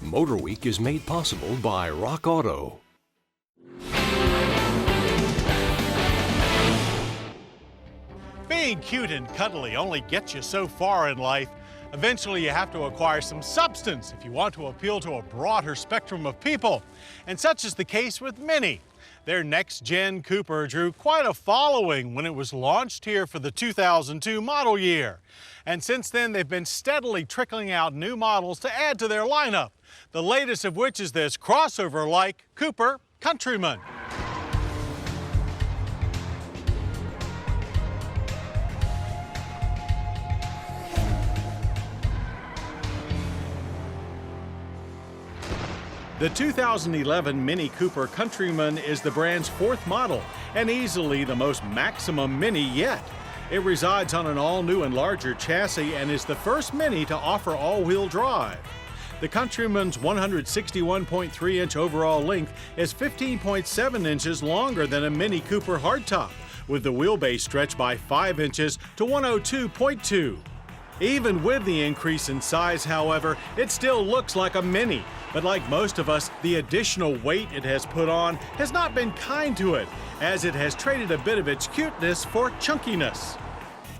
MotorWeek is made possible by Rock Auto. Being cute and cuddly only gets you so far in life. Eventually, you have to acquire some substance if you want to appeal to a broader spectrum of people. And such is the case with Mini. Their next-gen Cooper drew quite a following when it was launched here for the 2002 model year. And since then, they've been steadily trickling out new models to add to their lineup. The latest of which is this crossover-like Cooper Countryman. The 2011 Mini Cooper Countryman is the brand's fourth model and easily the most maximum Mini yet. It resides on an all-new and larger chassis and is the first Mini to offer all-wheel drive. The Countryman's 161.3-inch overall length is 15.7 inches longer than a Mini Cooper hardtop, with the wheelbase stretched by 5 inches to 102.2. Even with the increase in size, however, it still looks like a Mini. But like most of us, the additional weight it has put on has not been kind to it, as it has traded a bit of its cuteness for chunkiness.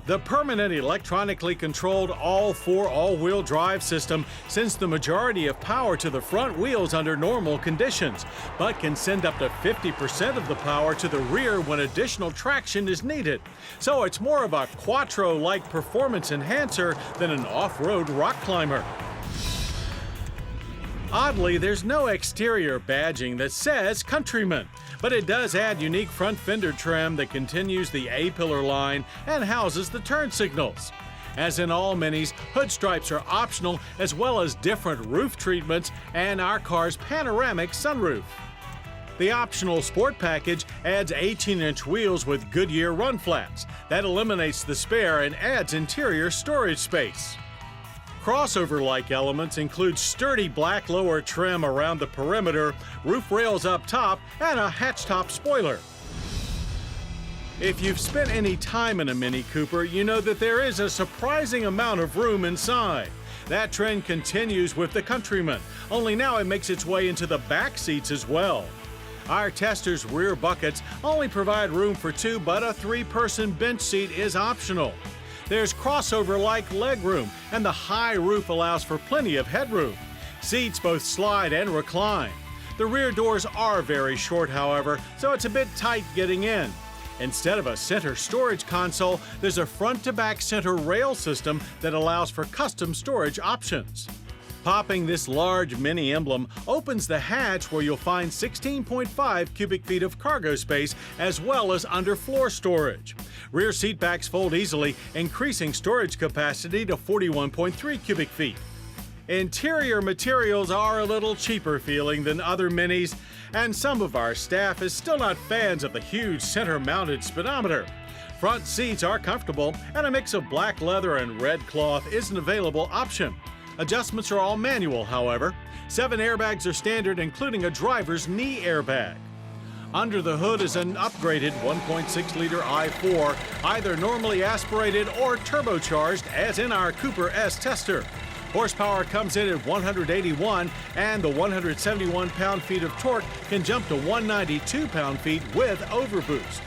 The permanent electronically controlled all-4 all-wheel drive system sends the majority of power to the front wheels under normal conditions, but can send up to 50% of the power to the rear when additional traction is needed. So it's more of a quattro-like performance enhancer than an off-road rock climber. Oddly, there's no exterior badging that says Countryman, but it does add unique front fender trim that continues the A-pillar line and houses the turn signals. As in all Minis, hood stripes are optional, as well as different roof treatments and our car's panoramic sunroof. The optional Sport package adds 18-inch wheels with Goodyear run flats. That eliminates the spare and adds interior storage space. Crossover-like elements include sturdy black lower trim around the perimeter, roof rails up top, and a hatch-top spoiler. If you've spent any time in a Mini Cooper, you know that there is a surprising amount of room inside. That trend continues with the Countryman, only now it makes its way into the back seats as well. Our tester's rear buckets only provide room for 2, but a 3-person bench seat is optional. There's crossover-like legroom, and the high roof allows for plenty of headroom. Seats both slide and recline. The rear doors are very short, however, so it's a bit tight getting in. Instead of a center storage console, there's a front-to-back center rail system that allows for custom storage options. Popping this large Mini emblem opens the hatch where you'll find 16.5 cubic feet of cargo space as well as underfloor storage. Rear seat backs fold easily, increasing storage capacity to 41.3 cubic feet. Interior materials are a little cheaper feeling than other Minis, and some of our staff is still not fans of the huge center-mounted speedometer. Front seats are comfortable, and a mix of black leather and red cloth is an available option. Adjustments are all manual, however. 7 airbags are standard, including a driver's knee airbag. Under the hood is an upgraded 1.6-liter i4, either normally aspirated or turbocharged, as in our Cooper S tester. Horsepower comes in at 181, and the 171 pound-feet of torque can jump to 192 pound-feet with overboost.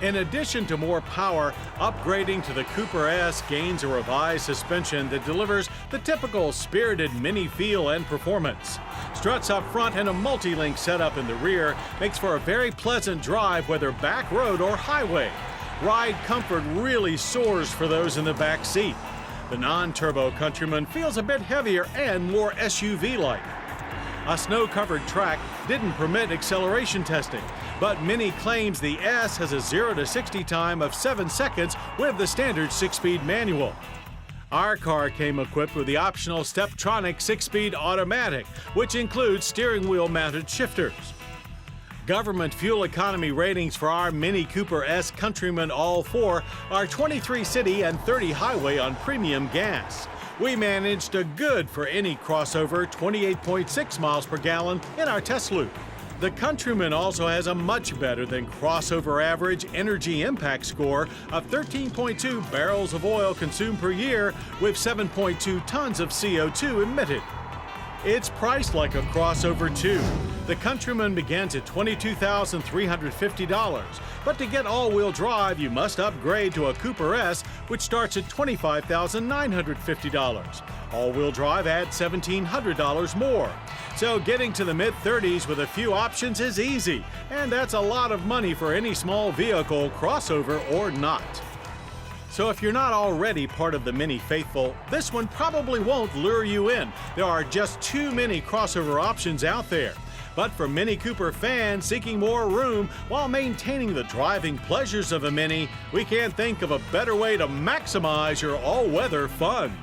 In addition to more power, upgrading to the Cooper S gains a revised suspension that delivers the typical spirited Mini feel and performance. Struts up front and a multi-link setup in the rear makes for a very pleasant drive, whether back road or highway. Ride comfort really soars for those in the back seat. The non-turbo Countryman feels a bit heavier and more SUV-like. A snow-covered track didn't permit acceleration testing, but Mini claims the S has a 0 to 60 time of 7 seconds with the standard 6-speed manual. Our car came equipped with the optional Steptronic 6-speed automatic, which includes steering wheel mounted shifters. Government fuel economy ratings for our Mini Cooper S Countryman All-4 are 23 city and 30 highway on premium gas. We managed a good for any crossover 28.6 miles per gallon in our test loop. The Countryman also has a much better than crossover average energy impact score of 13.2 barrels of oil consumed per year with 7.2 tons of CO2 emitted. It's priced like a crossover too. The Countryman begins at $22,350, but to get all-wheel drive, you must upgrade to a Cooper S, which starts at $25,950. All-wheel drive adds $1,700 more. So getting to the mid-30s with a few options is easy, and that's a lot of money for any small vehicle, crossover or not. So if you're not already part of the Mini faithful, this one probably won't lure you in. There are just too many crossover options out there. But for Mini Cooper fans seeking more room while maintaining the driving pleasures of a Mini, we can't think of a better way to maximize your all-weather fun.